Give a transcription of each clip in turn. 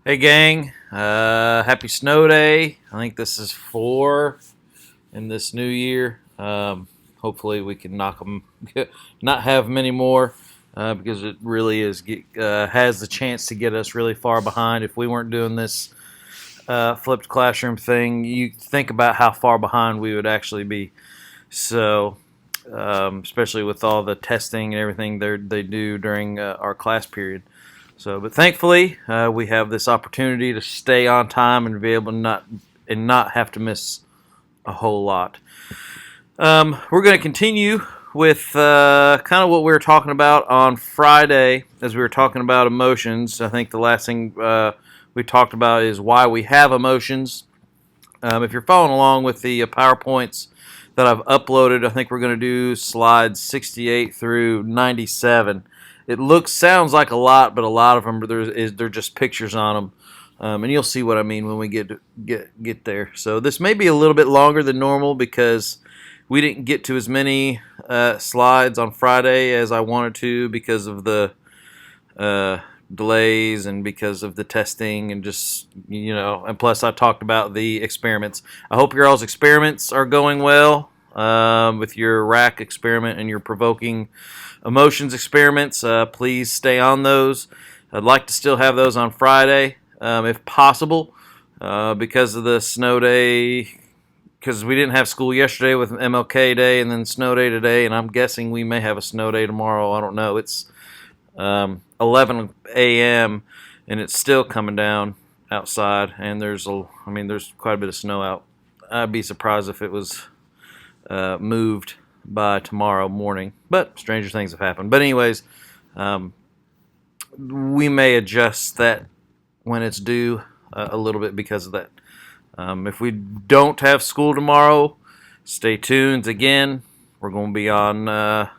Hey gang, happy snow day. I think this is 4 in this new year. Hopefully we can knock them, not have many more, because it really has the chance to get us really far behind. If we weren't doing this flipped classroom thing, you think about how far behind we would actually be. So, especially with all the testing and everything they do during our class period. So, but thankfully, we have this opportunity to stay on time and be able to not have to miss a whole lot. We're going to continue with kind of what we were talking about on Friday, as we were talking about emotions. I think the last thing we talked about is why we have emotions. If you're following along with the PowerPoints that I've uploaded, I think we're going to do slides 68 through 97. It sounds like a lot, but a lot of them they're just pictures on them, and you'll see what I mean when we get there. So this may be a little bit longer than normal because we didn't get to as many slides on Friday as I wanted to because of the delays and because of the testing and just, and plus I talked about the experiments. I hope your all's experiments are going well with your rack experiment and your provoking emotions experiments. Please stay on those. I'd like to still have those on Friday if possible because of the snow day, because we didn't have school yesterday with MLK Day and then snow day today, and I'm guessing we may have a snow day tomorrow. I don't know. It's 11 a.m. and it's still coming down outside, and there's quite a bit of snow out. I'd be surprised if it was moved by tomorrow morning, but stranger things have happened. But anyways, we may adjust that when it's due a little bit because of that. If we don't have school tomorrow, stay tuned again. We're going to be on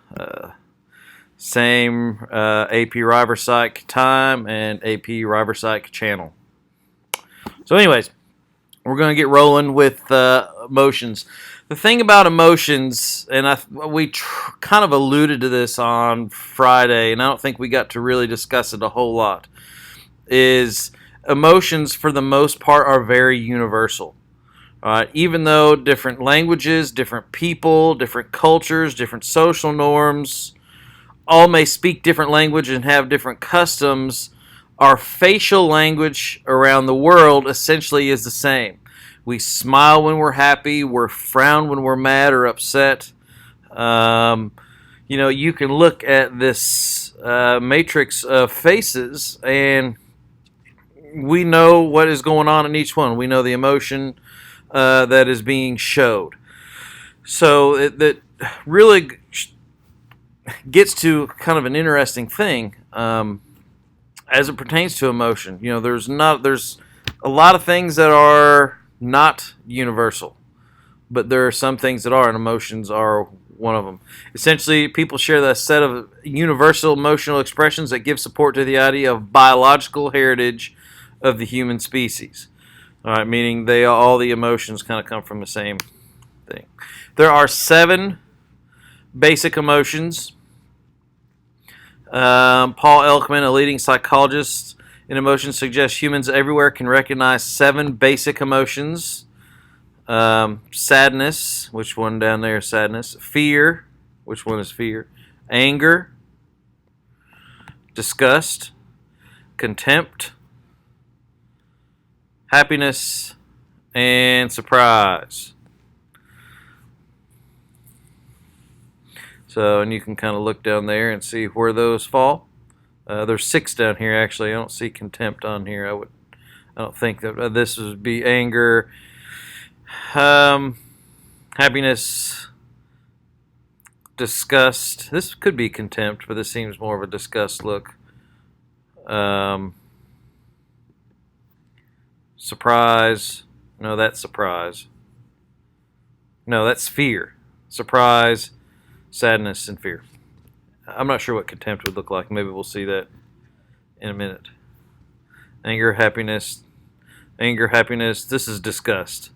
same AP River Psych time and AP River Psych channel. So anyways, we're going to get rolling with emotions. The thing about emotions, and we kind of alluded to this on Friday, and I don't think we got to really discuss it a whole lot, is emotions for the most part are very universal. Even though different languages, different people, different cultures, different social norms, all may speak different language and have different customs, our facial language around the world essentially is the same. We smile when we're happy, we're frown when we're mad or upset. You can look at this matrix of faces and we know what is going on in each one. We know the emotion that is being showed. So that really gets to kind of an interesting thing as it pertains to emotion. There's a lot of things that are not universal, but there are some things that are, and emotions are one of them. Essentially, people share that set of universal emotional expressions that give support to the idea of biological heritage of the human species. All right, meaning all the emotions kind of come from the same thing. There are 7 basic emotions. Paul Elkman, a leading psychologist in emotions, suggests humans everywhere can recognize 7 basic emotions. Sadness, which one down there is sadness? Fear, which one is fear? Anger, disgust, contempt, happiness, and surprise. So, and you can kind of look down there and see where those fall. There's 6 down here actually. I don't see contempt on here. I don't think that this would be anger, happiness, disgust. This could be contempt, but this seems more of a disgust look. Surprise. No, that's surprise. No, that's fear. Surprise, sadness, and fear. I'm not sure what contempt would look like. Maybe we'll see that in a minute. Anger, happiness. This is disgust.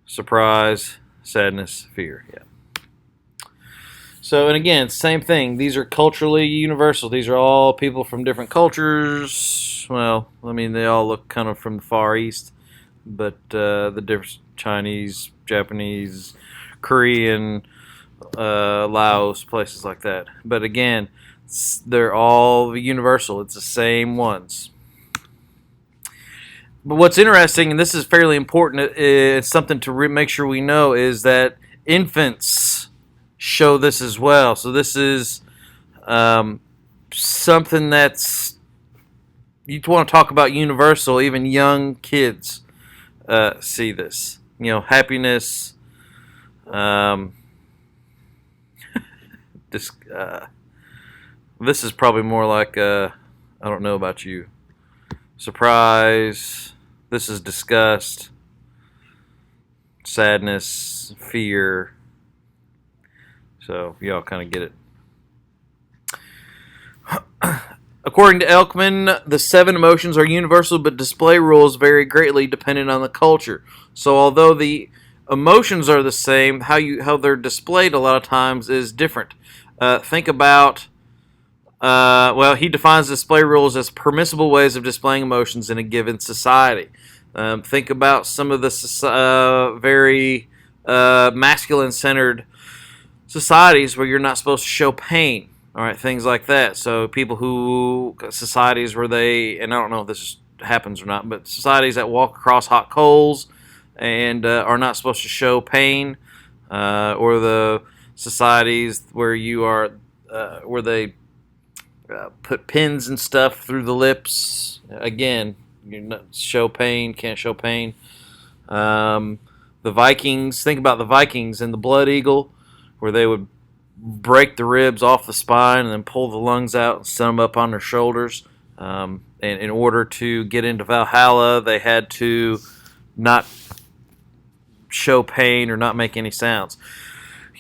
Surprise, sadness, fear. Yeah. So, and again, same thing. These are culturally universal. These are all people from different cultures. Well, I mean, they all look kind of from the Far East, but the difference: Chinese, Japanese, Korean, Laos, places like that. But again, they're all universal. It's the same ones. But what's interesting, and this is fairly important, it's something to make sure we know, is that infants show this as well. So this is something that's, you want to talk about universal. Even young kids see this. Happiness. This this is probably more like I don't know about you. Surprise. This is disgust. Sadness. Fear. So y'all kind of get it. According to Elkman, the 7 emotions are universal, but display rules vary greatly depending on the culture. So although the emotions are the same, how they're displayed a lot of times is different. Think about, he defines display rules as permissible ways of displaying emotions in a given society. Think about some of the very masculine-centered societies where you're not supposed to show pain. All right, things like that. So societies where and I don't know if this happens or not, but societies that walk across hot coals and are not supposed to show pain, or the societies where where they put pins and stuff through the lips. Again, you not show pain, can't show pain. The Vikings, think about the Vikings and the Blood Eagle, where they would break the ribs off the spine and then pull the lungs out and set them up on their shoulders. And in order to get into Valhalla, they had to not show pain or not make any sounds.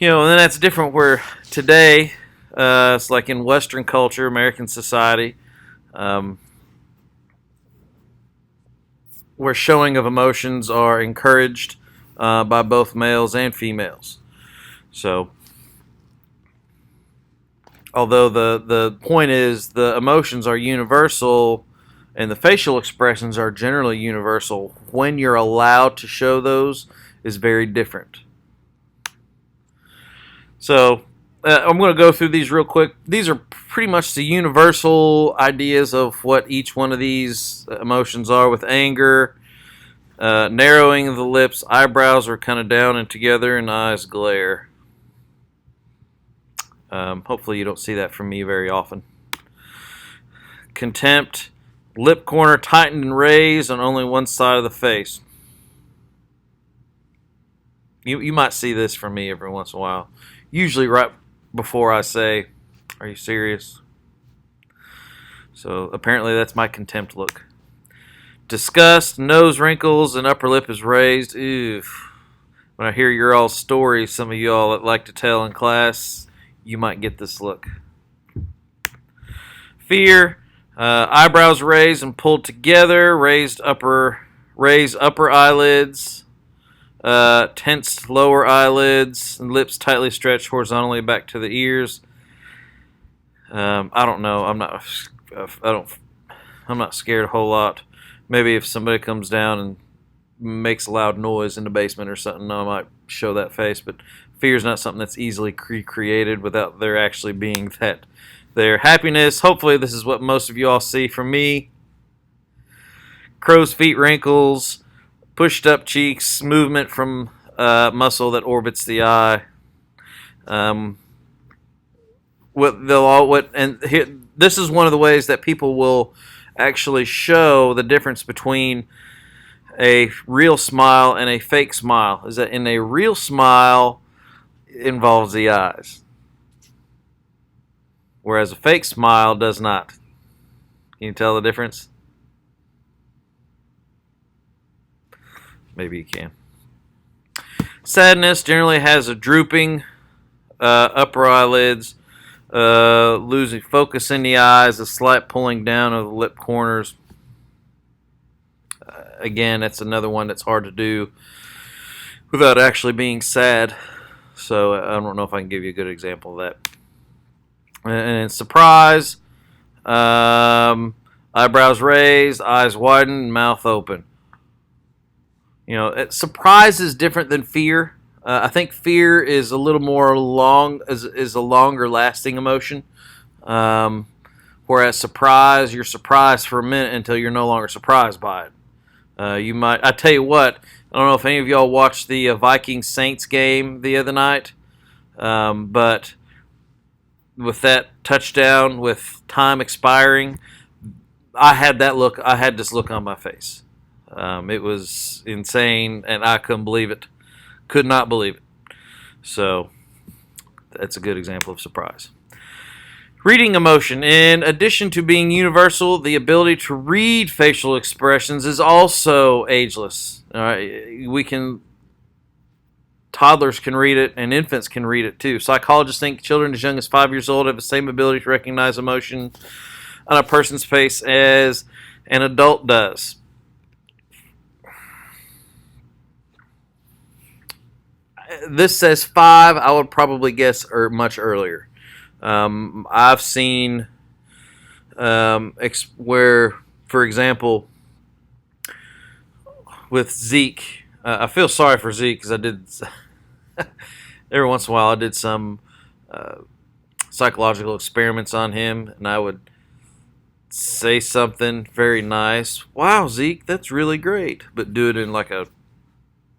And then that's different where today, it's like in Western culture, American society, where showing of emotions are encouraged by both males and females. So, although the point is the emotions are universal and the facial expressions are generally universal, when you're allowed to show those is very different. So I'm going to go through these real quick. These are pretty much the universal ideas of what each one of these emotions are. With anger, narrowing of the lips, eyebrows are kind of down and together, and eyes glare. Hopefully you don't see that from me very often. Contempt, lip corner tightened and raised on only one side of the face. You might see this from me every once in a while. Usually right before I say, "Are you serious?" So apparently that's my contempt look. Disgust, nose wrinkles, and upper lip is raised. Oof. When I hear your all stories, some of y'all that like to tell in class, you might get this look. Fear, eyebrows raised and pulled together, raise upper eyelids, tensed lower eyelids, and lips tightly stretched horizontally back to the ears. I don't know. I'm not scared a whole lot. Maybe if somebody comes down and makes a loud noise in the basement or something, I might show that face. But fear is not something that's easily recreated without there actually being that there. Happiness, hopefully this is what most of you all see from me. Crow's feet wrinkles, pushed up cheeks, movement from muscle that orbits the eye. This is one of the ways that people will actually show the difference between a real smile and a fake smile. Is that in a real smile, it involves the eyes, whereas a fake smile does not. Can you tell the difference? Maybe you can. Sadness generally has a drooping upper eyelids, losing focus in the eyes, a slight pulling down of the lip corners. Again, that's another one that's hard to do without actually being sad. So I don't know if I can give you a good example of that. And surprise, eyebrows raised, eyes widened, mouth open. Surprise is different than fear. I think fear is a little more is a longer lasting emotion. Whereas surprise, you're surprised for a minute until you're no longer surprised by it. I tell you what, I don't know if any of y'all watched the Vikings Saints game the other night, but with that touchdown, with time expiring, I had this look on my face. It was insane, and I couldn't believe it. Could not believe it. So that's a good example of surprise. Reading emotion. In addition to being universal, the ability to read facial expressions is also ageless. All right, toddlers can read it, and infants can read it too. Psychologists think children as young as 5 years old have the same ability to recognize emotion on a person's face as an adult does. This says 5. I would probably guess much earlier. I've seen where, for example, with Zeke, I feel sorry for Zeke because I did every once in a while I did some psychological experiments on him, and I would say something very nice. Wow, Zeke, that's really great, but do it in like a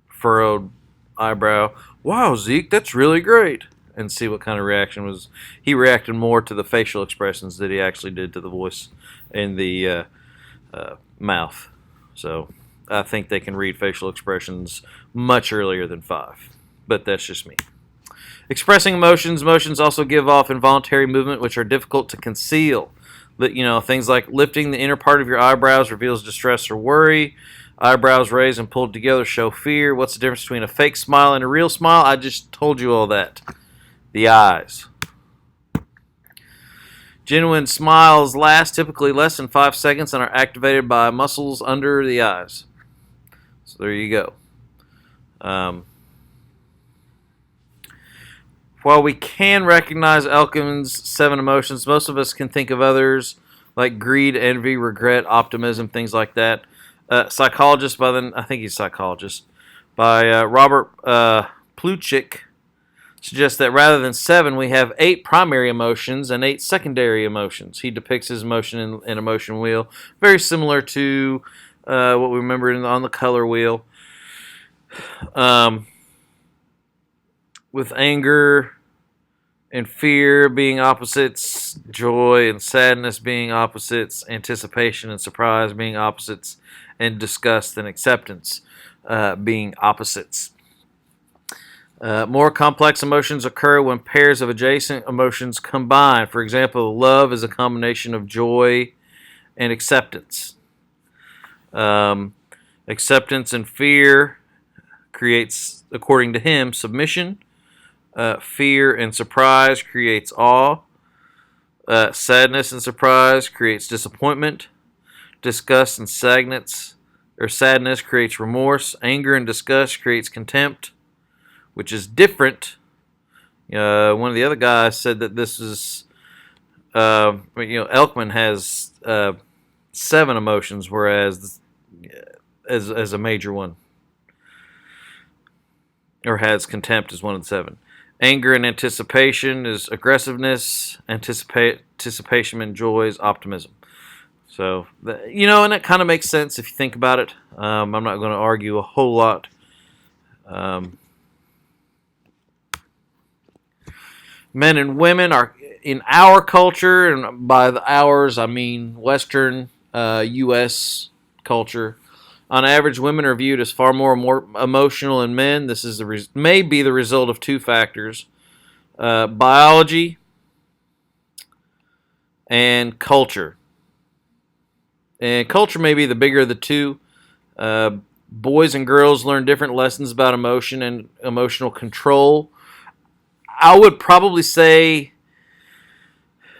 furrowed eyebrow. Wow, Zeke, that's really great. And see what kind of reaction was. He reacted more to the facial expressions than he actually did to the voice and the mouth. So I think they can read facial expressions much earlier than 5. But that's just me. Expressing emotions. Emotions also give off involuntary movement, which are difficult to conceal. But, things like lifting the inner part of your eyebrows reveals distress or worry. Eyebrows raised and pulled together show fear. What's the difference between a fake smile and a real smile? I just told you all that. The eyes. Genuine smiles last typically less than 5 seconds and are activated by muscles under the eyes. So there you go. While we can recognize Elkman's 7 emotions, most of us can think of others like greed, envy, regret, optimism, things like that. Psychologist I think he's a psychologist, by Robert Plutchik, suggests that rather than 7, we have 8 primary emotions and 8 secondary emotions. He depicts his emotion in an emotion wheel, very similar to what we remember on the color wheel. With anger and fear being opposites, joy and sadness being opposites, anticipation and surprise being opposites, and disgust and acceptance being opposites. More complex emotions occur when pairs of adjacent emotions combine. For example, love is a combination of joy and acceptance. Acceptance and fear creates, according to him, submission. Fear and surprise creates awe. Sadness and surprise creates disappointment. Disgust and sadness creates remorse. Anger and disgust creates contempt, which is different. One of the other guys said that this is, Elkman has 7 emotions, whereas as a major one, or has contempt as one of the 7. Anger and anticipation is aggressiveness. Anticipation enjoys optimism. So, and that kind of makes sense if you think about it. I'm not going to argue a whole lot. Men and women are, in our culture, and by the ours I mean Western U.S. culture, on average, women are viewed as far more emotional than men. This is may be the result of 2 factors: biology and culture. And culture may be the bigger of the 2. Boys and girls learn different lessons about emotion and emotional control. I would probably say,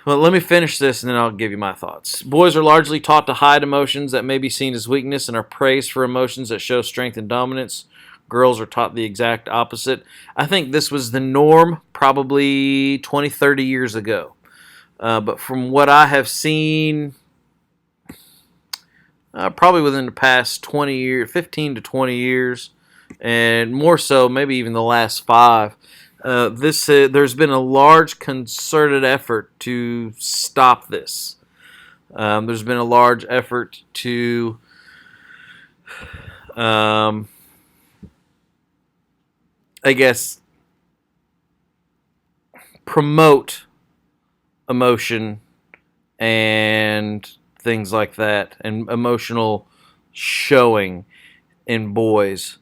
well, let me finish this and then I'll give you my thoughts. Boys are largely taught to hide emotions that may be seen as weakness and are praised for emotions that show strength and dominance. girls are taught the exact opposite. I think this was the norm probably 20, 30 years ago. But from what I have seen, probably within the past 20 years, 15 to 20 years, and more so, maybe even the last 5, there's been a large concerted effort to stop this. There's been a large effort to I guess, promote emotion and things like that, and emotional showing in boys.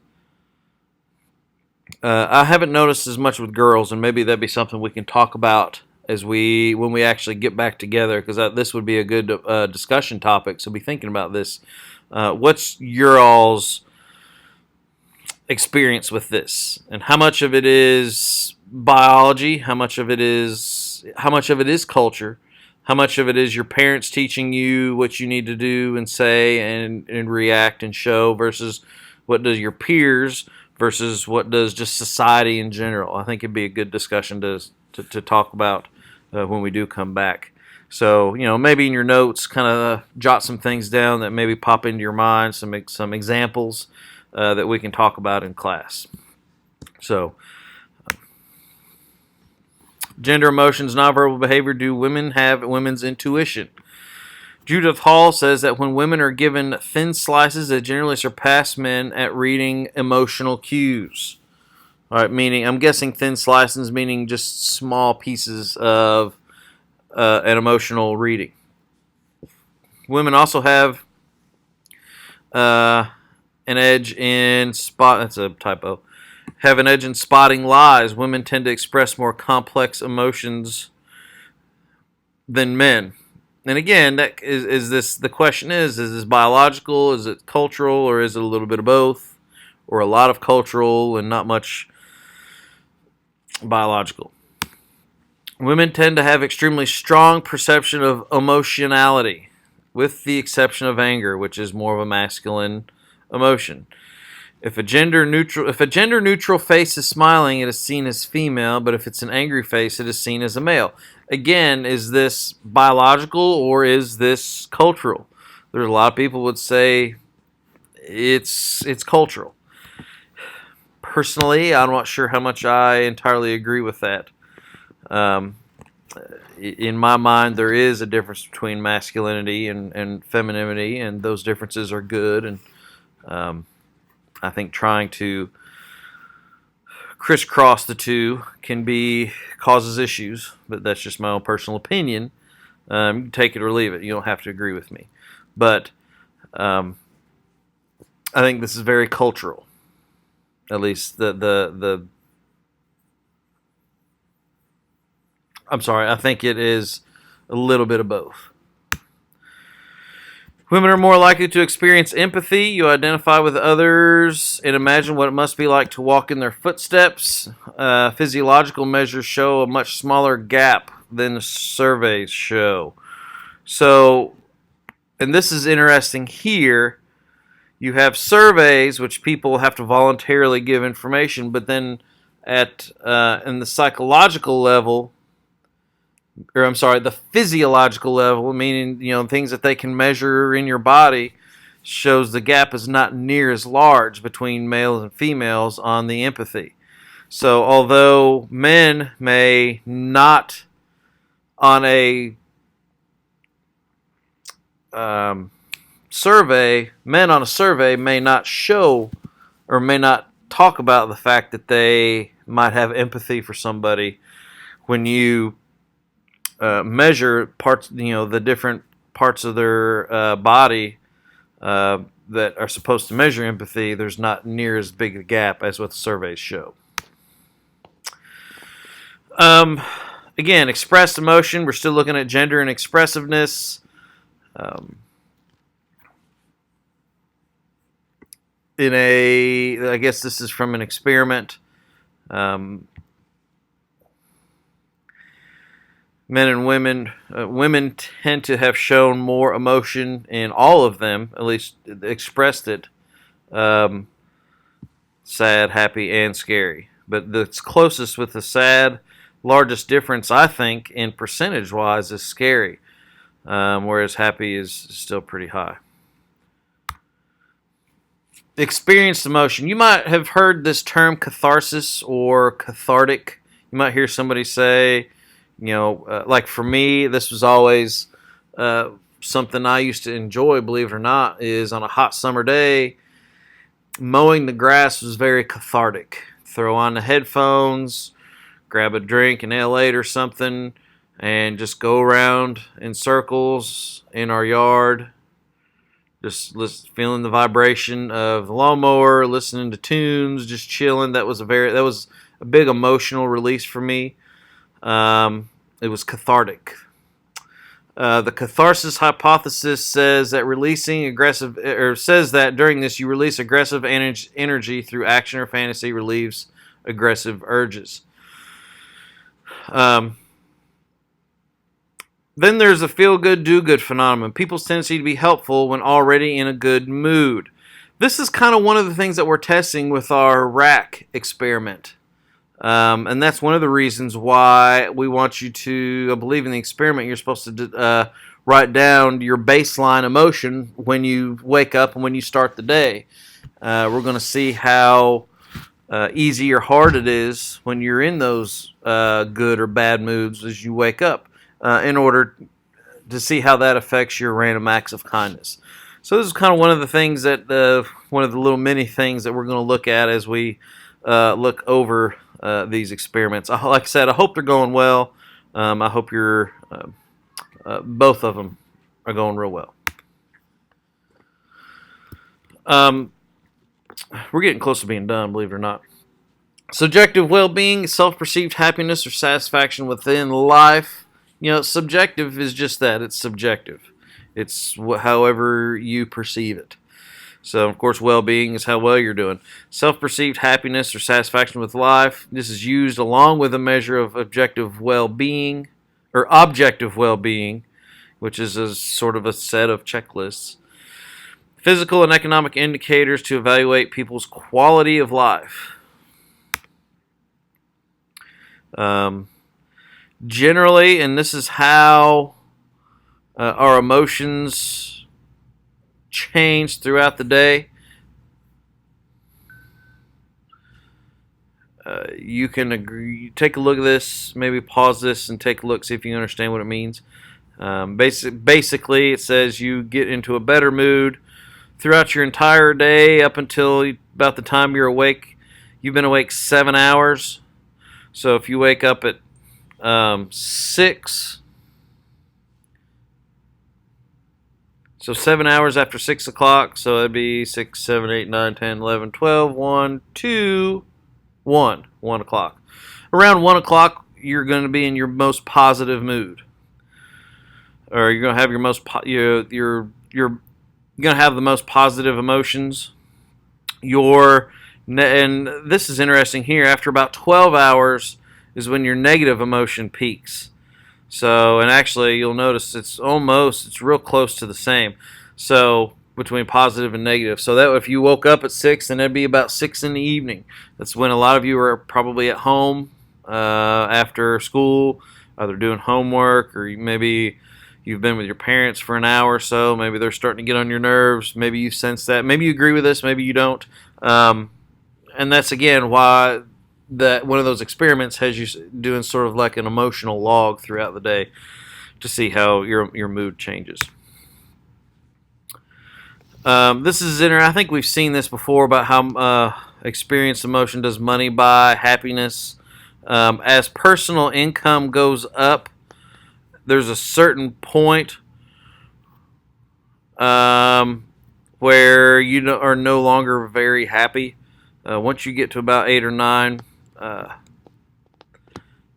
I haven't noticed as much with girls, and maybe that'd be something we can talk about when we actually get back together, because this would be a good discussion topic. So be thinking about this. What's your all's experience with this, and how much of it is biology, how much of it is culture, how much of it is your parents teaching you what you need to do and say and react and show, versus what does your peers, versus what does just society in general. I think it'd be a good discussion to talk about when we do come back. So, maybe in your notes, kind of jot some things down that maybe pop into your mind, some examples that we can talk about in class. So, gender, emotions, nonverbal behavior. Do women have women's intuition? Judith Hall says that when women are given thin slices, they generally surpass men at reading emotional cues. All right, meaning, I'm guessing thin slices meaning just small pieces of an emotional reading. Women also have an edge in that's a typo. Have an edge in spotting lies. Women tend to express more complex emotions than men. And again, that is this. The question is this biological? Is it cultural? Or is it a little bit of both? Or a lot of cultural and not much biological? Women tend to have extremely strong perception of emotionality, with the exception of anger, which is more of a masculine emotion. If a gender neutral face is smiling, it is seen as female, but if it's an angry face, it is seen as a male. Again, is this biological or is this cultural? There's a lot of people would say it's cultural. Personally, I'm not sure how much I entirely agree with that. In my mind, there is a difference between masculinity and femininity, and those differences are good. And I think trying to crisscross the two causes issues, but that's just my own personal opinion. You can take it or leave it. You don't have to agree with me. But I think this is very cultural. At least I'm sorry, I think it is a little bit of both. Women are more likely to experience empathy. You identify with others and imagine what it must be like to walk in their footsteps. Physiological measures show a much smaller gap than the surveys show. So, and this is interesting here, you have surveys which people have to voluntarily give information, but then in the psychological level, the physiological level, meaning, things that they can measure in your body, shows the gap is not near as large between males and females on the empathy. So although men may not on a survey may not show or may not talk about the fact that they might have empathy for somebody when you measure parts, the different parts of their body that are supposed to measure empathy. There's not near as big a gap as what the surveys show. Again, expressed emotion. We're still looking at gender and expressiveness. I guess this is from an experiment. Men and women tend to have shown more emotion in all of them, at least expressed it, sad, happy, and scary. But that's closest with the sad. Largest difference, I think, in percentage-wise, is scary, whereas happy is still pretty high. Experienced emotion. You might have heard this term catharsis or cathartic. You might hear somebody say, like for me, this was always something I used to enjoy, believe it or not, is on a hot summer day, mowing the grass was very cathartic. Throw on the headphones, grab a drink, an Ale-8 or something, and just go around in circles in our yard, just feeling the vibration of the lawnmower, listening to tunes, just chilling. That was a big emotional release for me. It was cathartic. The catharsis hypothesis says that during this you release aggressive energy through action or fantasy relieves aggressive urges. Then there's the feel-good, do-good phenomenon. People's tendency to be helpful when already in a good mood. This is kind of one of the things that we're testing with our rack experiment. And that's one of the reasons why we want you to, I believe in the experiment, you're supposed to write down your baseline emotion when you wake up and when you start the day. We're going to see how easy or hard it is when you're in those good or bad moods as you wake up, in order to see how that affects your random acts of kindness. So this is kind of one of the things that, one of the little mini things that we're going to look at as we look over these experiments. Like I said, I hope they're going well. I hope both of them are going real well. We're getting close to being done, believe it or not. Subjective well-being, self-perceived happiness or satisfaction within life. Subjective is just that. It's subjective. It's however you perceive it. So, of course, well-being is how well you're doing. Self-perceived happiness or satisfaction with life. This is used along with a measure of objective well-being, or objective well-being, which is a sort of a set of checklists. Physical and economic indicators to evaluate people's quality of life. Generally, and this is how our emotions change throughout the day. You can agree. Take a look at this. Maybe pause this and take a look. See if you understand what it means. Basically, it says you get into a better mood throughout your entire day up until about the time you're awake. You've been awake 7 hours. So if you wake up at 6, so 7 hours after 6 o'clock, so that'd be 6, 7, 8, 9, 10, 11, 12, 1, 2, 1 o'clock. Around 1 o'clock, you're going to be in your most positive mood, or you're going to have your most you're going to have the most positive emotions. And this is interesting here. After about 12 hours is when your negative emotion peaks. So, and actually, you'll notice it's real close to the same. So, between positive and negative. So that if you woke up at 6, then it'd be about 6 in the evening. That's when a lot of you are probably at home after school, either doing homework, or maybe you've been with your parents for an hour or so. Maybe they're starting to get on your nerves. Maybe you sense that. Maybe you agree with this. Maybe you don't. And that's, again, why that one of those experiments has you doing sort of like an emotional log throughout the day to see how your mood changes. This is I think we've seen this before about how experienced emotion does money buy happiness. As personal income goes up, there's a certain point where you are no longer very happy. Once you get to about 8 or 9, about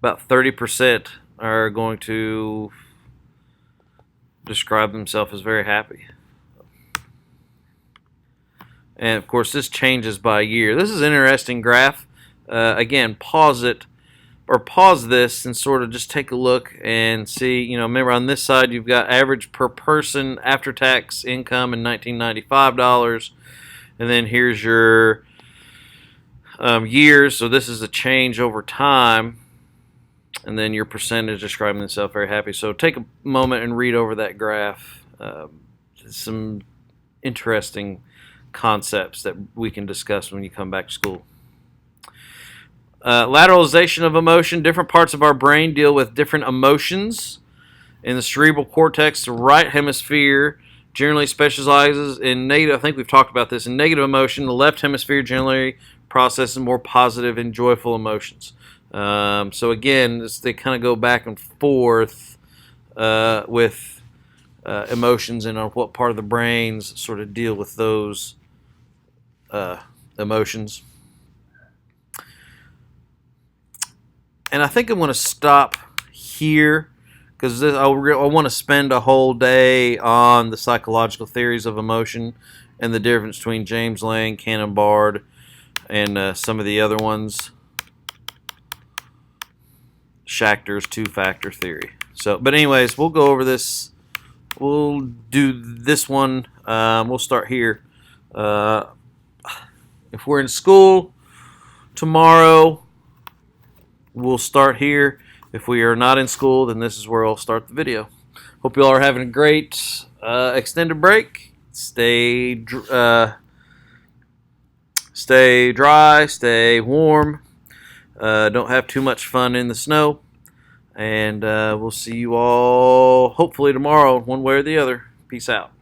30% are going to describe themselves as very happy. And of course, this changes by year. This is an interesting graph. Again, pause this and sort of just take a look and see. Remember on this side, you've got average per person after-tax income in $1995, and then here's your years. So this is a change over time. And then your percentage describing themselves very happy. So take a moment and read over that graph. Some interesting concepts that we can discuss when you come back to school. Lateralization of emotion. Different parts of our brain deal with different emotions. In the cerebral cortex, the right hemisphere generally specializes in negative. I think we've talked about this. In negative emotion, the left hemisphere generally processes more positive and joyful emotions. So again, they kind of go back and forth with emotions and on what part of the brains sort of deal with those emotions. And I think I'm going to stop here because I want to spend a whole day on the psychological theories of emotion and the difference between James Lange, Cannon-Bard, and some of the other ones. Schachter's two-factor theory. So, but anyways, we'll go over this. We'll do this one. We'll start here. If we're in school tomorrow, we'll start here. If we are not in school, then this is where I'll start the video. Hope you all are having a great extended break. Stay dry, stay warm. Don't have too much fun in the snow. And we'll see you all hopefully tomorrow, one way or the other. Peace out.